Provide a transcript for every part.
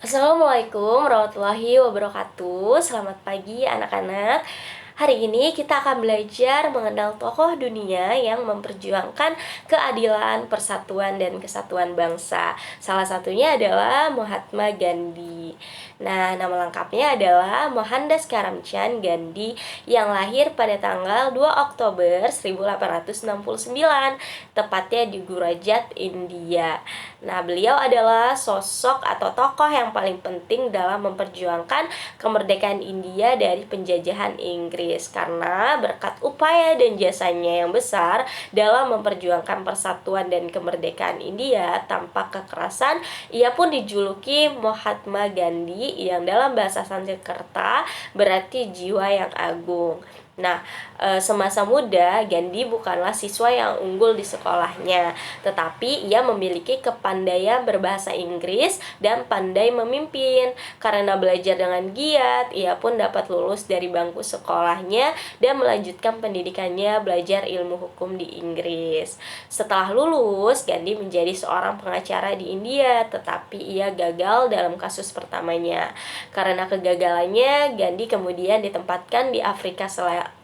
Assalamualaikum warahmatullahi wabarakatuh. Selamat pagi anak-anak. Hari ini kita akan belajar mengenal tokoh dunia yang memperjuangkan keadilan, persatuan, dan kesatuan bangsa. Salah satunya adalah Mahatma Gandhi. Nah, nama lengkapnya adalah Mohandas Karamchand Gandhi yang lahir pada tanggal 2 Oktober 1869, tepatnya di Gujarat, India. Nah, beliau adalah sosok atau tokoh yang paling penting dalam memperjuangkan kemerdekaan India dari penjajahan Inggris karena berkat upaya dan jasanya yang besar dalam memperjuangkan persatuan dan kemerdekaan India tanpa kekerasan, ia pun dijuluki Mahatma Gandhi yang dalam bahasa Sanskerta berarti jiwa yang agung. Nah, semasa muda, Gandhi bukanlah siswa yang unggul di sekolahnya, tetapi ia memiliki kepandaian berbahasa Inggris dan pandai memimpin. Karena belajar dengan giat, ia pun dapat lulus dari bangku sekolahnya dan melanjutkan pendidikannya belajar ilmu hukum di Inggris. Setelah lulus, Gandhi menjadi seorang pengacara di India, tetapi ia gagal dalam kasus pertamanya. Karena kegagalannya, Gandhi kemudian ditempatkan di Afrika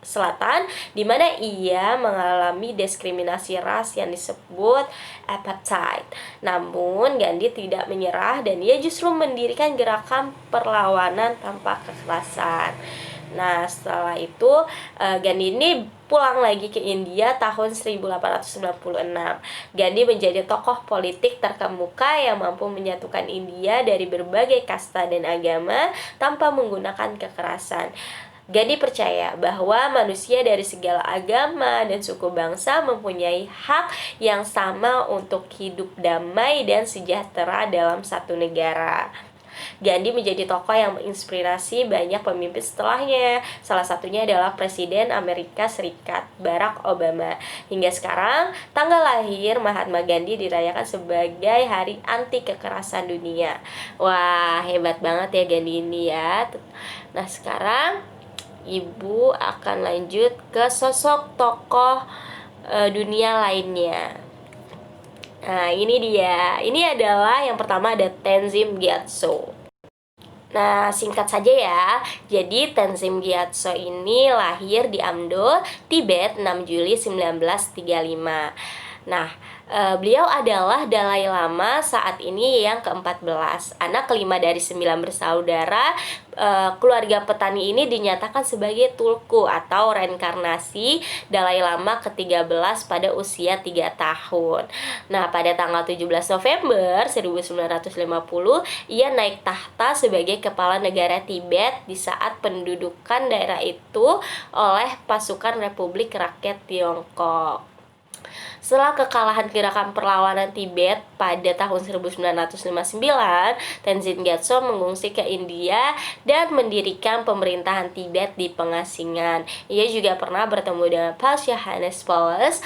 Selatan, di mana ia mengalami diskriminasi ras yang disebut apartheid. Namun, Gandhi tidak menyerah dan ia justru mendirikan gerakan perlawanan tanpa kekerasan. Nah, setelah itu Gandhi ini pulang lagi ke India tahun 1896. Gandhi menjadi tokoh politik terkemuka yang mampu menyatukan India dari berbagai kasta dan agama tanpa menggunakan kekerasan. Gandhi percaya bahwa manusia dari segala agama dan suku bangsa mempunyai hak yang sama untuk hidup damai dan sejahtera dalam satu negara. Gandhi menjadi tokoh yang menginspirasi banyak pemimpin setelahnya. Salah satunya adalah Presiden Amerika Serikat, Barack Obama. Hingga sekarang, tanggal lahir Mahatma Gandhi dirayakan sebagai Hari Anti Kekerasan Dunia. Wah, hebat banget ya Gandhi ini ya. Nah, sekarang Ibu akan lanjut ke sosok tokoh dunia lainnya. Nah, ini dia. Ini adalah yang pertama ada Tenzin Gyatso. Nah, singkat saja ya. Jadi, Tenzin Gyatso ini lahir di Amdo, Tibet, 6 Juli 1935. Nah, beliau adalah Dalai Lama saat ini yang ke-14, anak kelima dari 9 bersaudara. Keluarga petani ini dinyatakan sebagai tulku atau reinkarnasi Dalai Lama ke-13 pada usia 3 tahun. Nah, pada tanggal 17 November 1950, ia naik tahta sebagai kepala negara Tibet di saat pendudukan daerah itu oleh pasukan Republik Rakyat Tiongkok. Setelah kekalahan gerakan perlawanan Tibet pada tahun 1959, Tenzin Gyatso mengungsi ke India dan mendirikan pemerintahan Tibet di pengasingan. Ia juga pernah bertemu dengan Paus Yohanes Paulus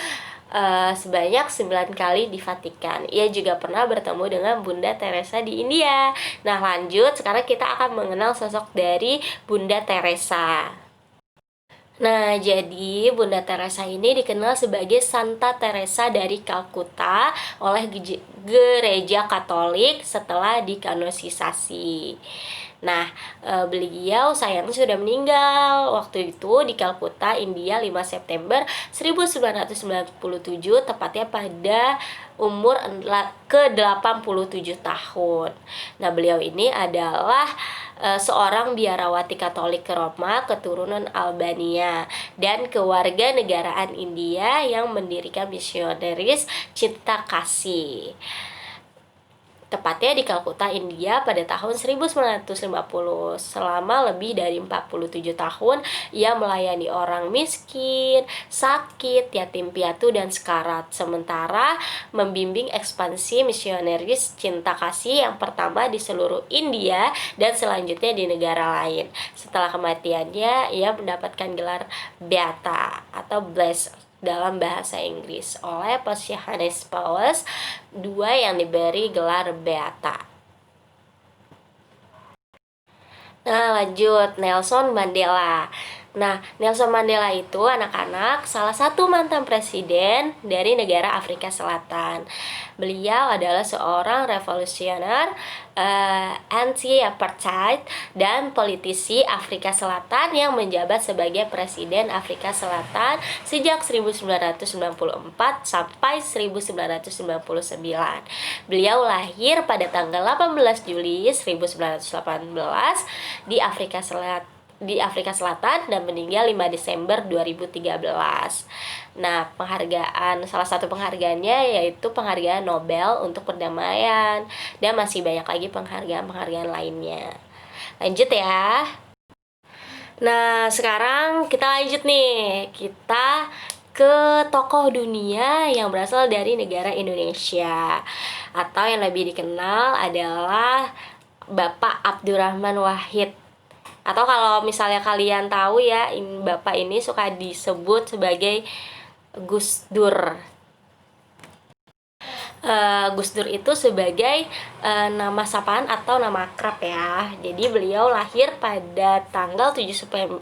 sebanyak 9 kali di Vatikan. Ia juga pernah bertemu dengan Bunda Teresa di India. Nah, lanjut, sekarang kita akan mengenal sosok dari Bunda Teresa. Nah, jadi Bunda Teresa ini dikenal sebagai Santa Teresa dari Kalkuta oleh Gereja Katolik setelah dikanonisasi. Nah, beliau sayangnya sudah meninggal waktu itu di Kalkuta, India, 5 September 1997, tepatnya pada umur ke-87 tahun. Nah, beliau ini adalah seorang biarawati Katolik ke Roma keturunan Albania dan kewarganegaraan India yang mendirikan misionaris cinta kasih, tepatnya di Kalkuta, India pada tahun 1950. Selama lebih dari 47 tahun, ia melayani orang miskin, sakit, yatim piatu, dan sekarat. Sementara membimbing ekspansi misionaris cinta kasih yang pertama di seluruh India dan selanjutnya di negara lain. Setelah kematiannya, ia mendapatkan gelar Beata atau Blessed dalam bahasa Inggris oleh Paus Yohanes Paulus II yang diberi gelar Beata. Nah, lanjut, Nelson Mandela. Nah, Nelson Mandela itu anak-anak salah satu mantan presiden dari negara Afrika Selatan. Beliau adalah seorang revolusioner, anti-apartheid dan politisi Afrika Selatan yang menjabat sebagai presiden Afrika Selatan sejak 1994 sampai 1999. Beliau lahir pada tanggal 18 Juli 1918 di Afrika Selatan dan meninggal 5 Desember 2013. Nah, salah satu penghargaannya yaitu penghargaan Nobel untuk perdamaian, dan masih banyak lagi penghargaan-penghargaan lainnya. Lanjut ya. Nah, sekarang kita lanjut nih. Kita ke tokoh dunia yang berasal dari negara Indonesia, atau yang lebih dikenal adalah Bapak Abdurrahman Wahid. Atau kalau misalnya kalian tahu ya, Bapak ini suka disebut sebagai Gus Dur. Gus Dur itu sebagai nama sapaan atau nama akrab ya. Jadi beliau lahir pada tanggal 7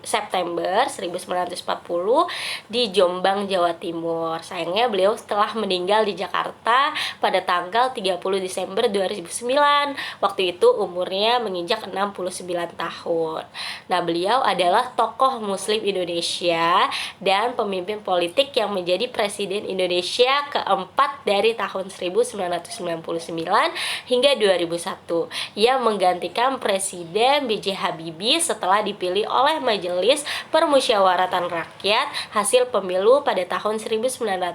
September 1940 di Jombang, Jawa Timur. Sayangnya beliau telah meninggal di Jakarta pada tanggal 30 Desember 2009. Waktu itu umurnya menginjak 69 tahun. Nah, beliau adalah tokoh muslim Indonesia dan pemimpin politik yang menjadi presiden Indonesia keempat dari tahun 1999 hingga 2001. Ia menggantikan Presiden B.J. Habibie setelah dipilih oleh Majelis Permusyawaratan Rakyat hasil pemilu pada tahun 1999.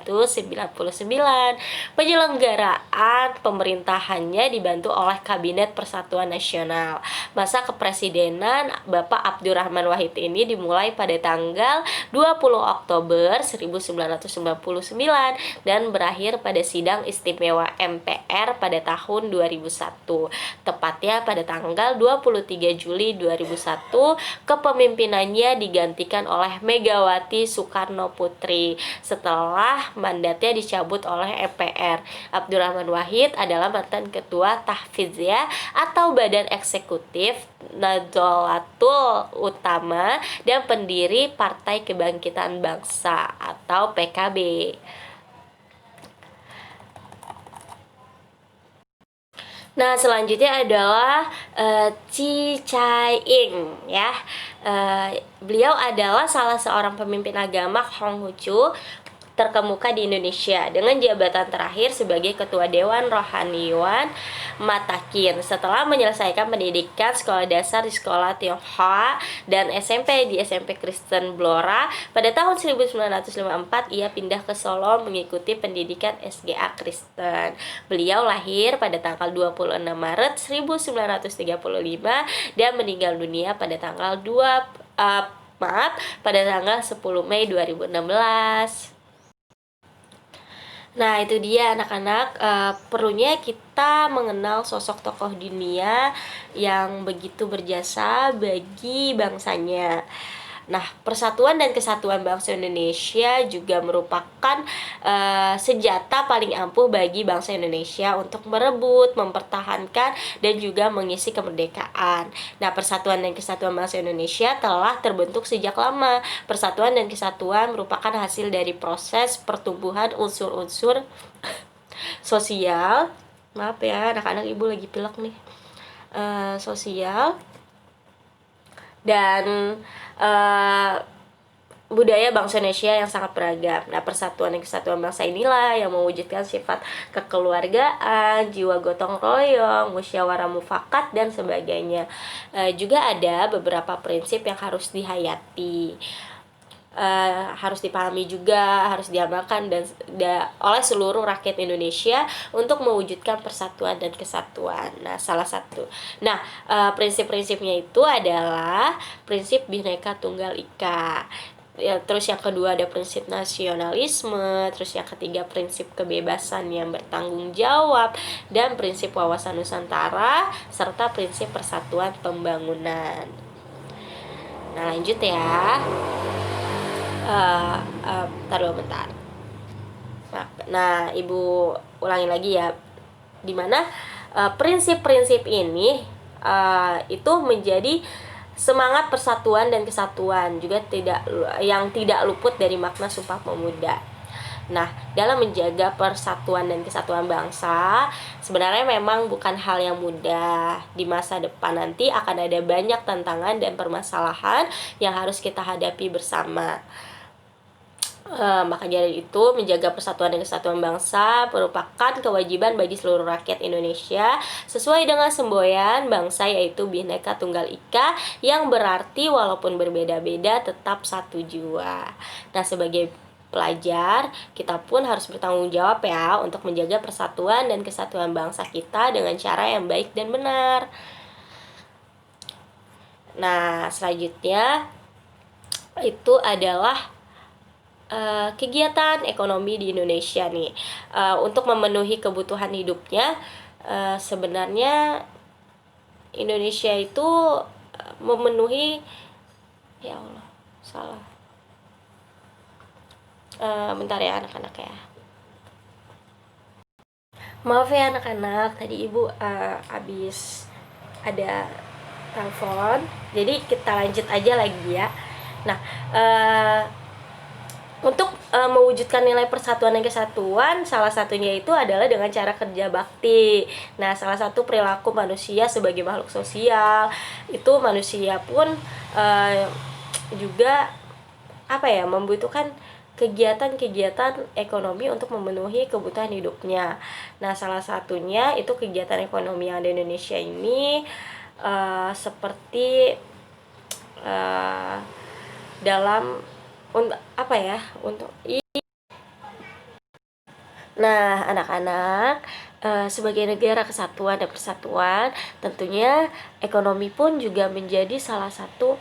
Penyelenggaraan pemerintahannya dibantu oleh Kabinet Persatuan Nasional. Masa kepresidenan Bapak Abdurrahman Wahid ini dimulai pada tanggal 20 Oktober 1999 dan berakhir pada sidang istimewa MPR pada tahun 2001. Tepatnya pada tanggal 23 Juli 2001, kepemimpinannya digantikan oleh Megawati Soekarno Putri setelah mandatnya dicabut oleh MPR. Abdurrahman Wahid adalah mantan ketua Tahfidziyah atau Badan Eksekutif Nahdlatul Ulama dan pendiri Partai Kebangkitan Bangsa atau PKB. Nah, selanjutnya adalah Chi Chai-ing ya. Beliau adalah salah seorang pemimpin agama Konghucu terkemuka di Indonesia dengan jabatan terakhir sebagai Ketua Dewan Rohaniwan Matakin. Setelah menyelesaikan pendidikan sekolah dasar di sekolah Tionghoa dan SMP di SMP Kristen Blora, pada tahun 1954 ia pindah ke Solo mengikuti pendidikan SGA Kristen. Beliau lahir pada tanggal 26 Maret 1935 dan meninggal dunia pada tanggal pada tanggal 10 Mei 2016. Nah, itu dia anak-anak, perlunya kita mengenal sosok tokoh dunia yang begitu berjasa bagi bangsanya. Nah, persatuan dan kesatuan bangsa Indonesia juga merupakan senjata paling ampuh bagi bangsa Indonesia untuk merebut, mempertahankan, dan juga mengisi kemerdekaan. Nah, persatuan dan kesatuan bangsa Indonesia telah terbentuk sejak lama. Persatuan dan kesatuan merupakan hasil dari proses pertumbuhan unsur-unsur sosial. Maaf ya, anak-anak, ibu lagi pilek nih. Sosial dan budaya bangsa Indonesia yang sangat beragam. Nah, persatuan dan kesatuan bangsa inilah yang mewujudkan sifat kekeluargaan, jiwa gotong royong, musyawarah mufakat, dan sebagainya. Juga ada beberapa prinsip yang harus dihayati, harus dipahami juga, harus diamalkan oleh seluruh rakyat Indonesia untuk mewujudkan persatuan dan kesatuan. Nah, prinsip-prinsipnya itu adalah prinsip Bhinneka Tunggal Ika. Ya, terus yang kedua ada prinsip nasionalisme, terus yang ketiga prinsip kebebasan yang bertanggung jawab, dan prinsip wawasan Nusantara, serta prinsip persatuan pembangunan. Nah, lanjut ya. Bentar. Nah, ibu ulangi lagi ya, dimana prinsip-prinsip ini itu menjadi semangat persatuan dan kesatuan juga tidak luput dari makna Sumpah Pemuda. Nah, dalam menjaga persatuan dan kesatuan bangsa, sebenarnya memang bukan hal yang mudah. Di masa depan nanti akan ada banyak tantangan dan permasalahan yang harus kita hadapi bersama. Maka dari itu, menjaga persatuan dan kesatuan bangsa merupakan kewajiban bagi seluruh rakyat Indonesia sesuai dengan semboyan bangsa, yaitu Bhinneka Tunggal Ika, yang berarti walaupun berbeda-beda tetap satu jua. Nah, sebagai pelajar, kita pun harus bertanggung jawab ya untuk menjaga persatuan dan kesatuan bangsa kita dengan cara yang baik dan benar. Nah, selanjutnya itu adalah kegiatan ekonomi di Indonesia nih. Untuk memenuhi kebutuhan hidupnya, sebenarnya Indonesia itu memenuhi, ya Allah, salah. Bentar ya anak-anak ya. Maaf ya anak-anak, tadi ibu habis ada telepon, jadi kita lanjut aja lagi ya. Nah, untuk mewujudkan nilai persatuan dan kesatuan, salah satunya itu adalah dengan cara kerja bakti. Nah, salah satu perilaku manusia sebagai makhluk sosial itu manusia pun juga membutuhkan kegiatan-kegiatan ekonomi untuk memenuhi kebutuhan hidupnya. Nah, salah satunya itu kegiatan ekonomi yang ada di Indonesia ini seperti dalam Nah, anak-anak, sebagai negara kesatuan dan persatuan, tentunya ekonomi pun juga menjadi salah satu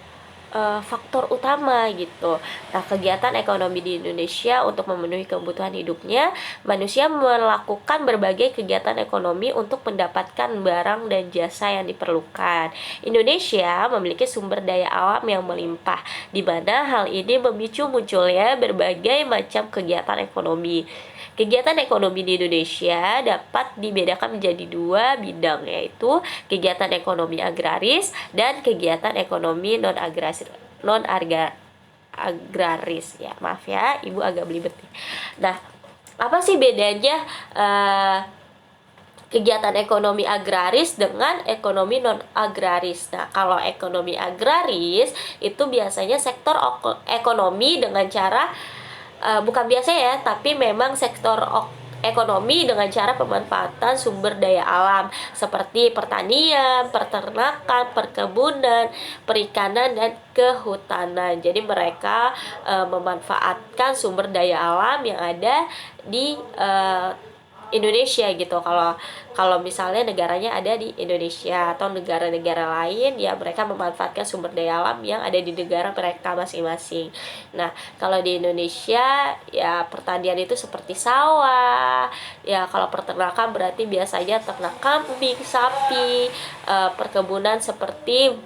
faktor utama gitu. Nah, kegiatan ekonomi di Indonesia untuk memenuhi kebutuhan hidupnya, manusia melakukan berbagai kegiatan ekonomi untuk mendapatkan barang dan jasa yang diperlukan. Indonesia memiliki sumber daya alam yang melimpah, di mana hal ini memicu munculnya berbagai macam kegiatan ekonomi. Kegiatan ekonomi di Indonesia dapat dibedakan menjadi dua bidang, yaitu kegiatan ekonomi agraris dan kegiatan ekonomi agraris ya. Maaf ya, ibu agak belibet. Nah, apa sih bedanya kegiatan ekonomi agraris dengan ekonomi non agraris? Nah, kalau ekonomi agraris itu biasanya sektor ekonomi dengan cara bukan biasa ya, tapi memang sektor ekonomi dengan cara pemanfaatan sumber daya alam seperti pertanian, peternakan, perkebunan, perikanan, dan kehutanan. Jadi mereka memanfaatkan sumber daya alam yang ada di Indonesia gitu. Kalau misalnya negaranya ada di Indonesia atau negara-negara lain, ya mereka memanfaatkan sumber daya alam yang ada di negara mereka masing-masing. Nah, kalau di Indonesia ya pertanian itu seperti sawah. Ya, kalau peternakan berarti biasanya ternak kambing, sapi, perkebunan seperti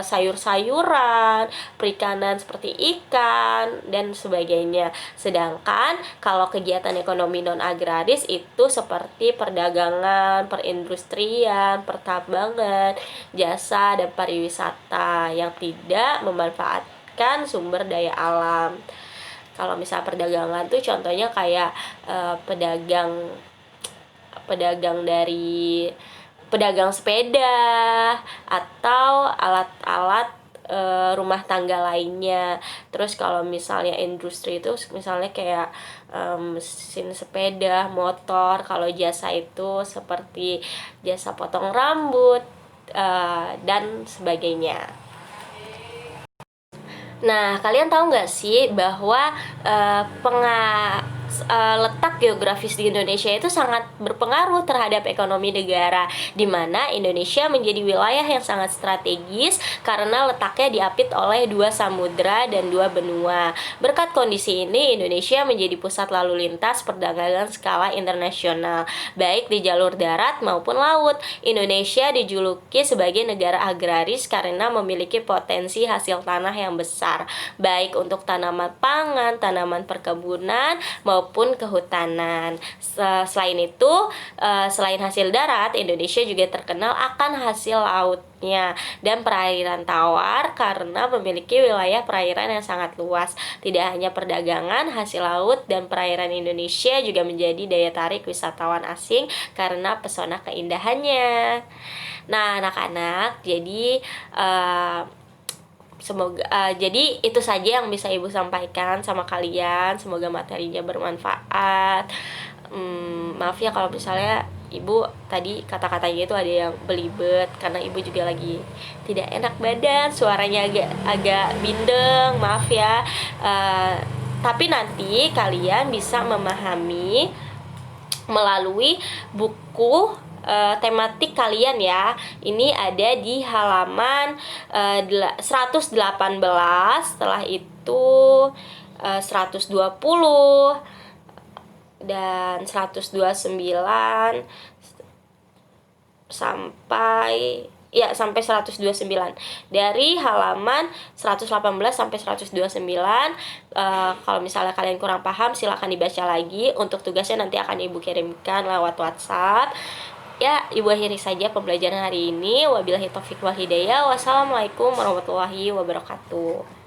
sayur-sayuran, perikanan seperti ikan dan sebagainya. Sedangkan kalau kegiatan ekonomi non agraris itu seperti perdagangan, perindustrian, pertambangan, jasa, dan pariwisata yang tidak memanfaatkan sumber daya alam. Kalau misal perdagangan tuh contohnya kayak pedagang sepeda atau alat-alat rumah tangga lainnya. Terus kalau misalnya industri itu misalnya kayak mesin sepeda, motor. Kalau jasa itu seperti jasa potong rambut dan sebagainya. Nah, kalian tahu nggak sih bahwa letak geografis di Indonesia itu sangat berpengaruh terhadap ekonomi negara, di mana Indonesia menjadi wilayah yang sangat strategis karena letaknya diapit oleh 2 samudra dan 2 benua. Berkat kondisi ini, Indonesia menjadi pusat lalu lintas perdagangan skala internasional, baik di jalur darat maupun laut. Indonesia dijuluki sebagai negara agraris karena memiliki potensi hasil tanah yang besar, baik untuk tanaman pangan, tanaman perkebunan, maupun maupun kehutanan. Selain itu, selain hasil darat, Indonesia juga terkenal akan hasil lautnya dan perairan tawar karena memiliki wilayah perairan yang sangat luas. Tidak hanya perdagangan, hasil laut dan perairan Indonesia juga menjadi daya tarik wisatawan asing karena pesona keindahannya. Nah, anak-anak, jadi semoga jadi itu saja yang bisa Ibu sampaikan sama kalian. Semoga materinya bermanfaat. Maaf ya kalau misalnya Ibu tadi kata-katanya itu ada yang belibet karena Ibu juga lagi tidak enak badan, suaranya agak bindeng, maaf ya. Tapi nanti kalian bisa memahami melalui buku tematik kalian ya. Ini ada di halaman 118, setelah itu 120 dan 129 sampai 129. Dari halaman 118 sampai 129. Kalau misalnya kalian kurang paham, silakan dibaca lagi. Untuk tugasnya nanti akan Ibu kirimkan lewat WhatsApp. Ya, Ibu akhiri saja pembelajaran hari ini. Wabillahi taufiq wal hidayah. Wassalamualaikum warahmatullahi wabarakatuh.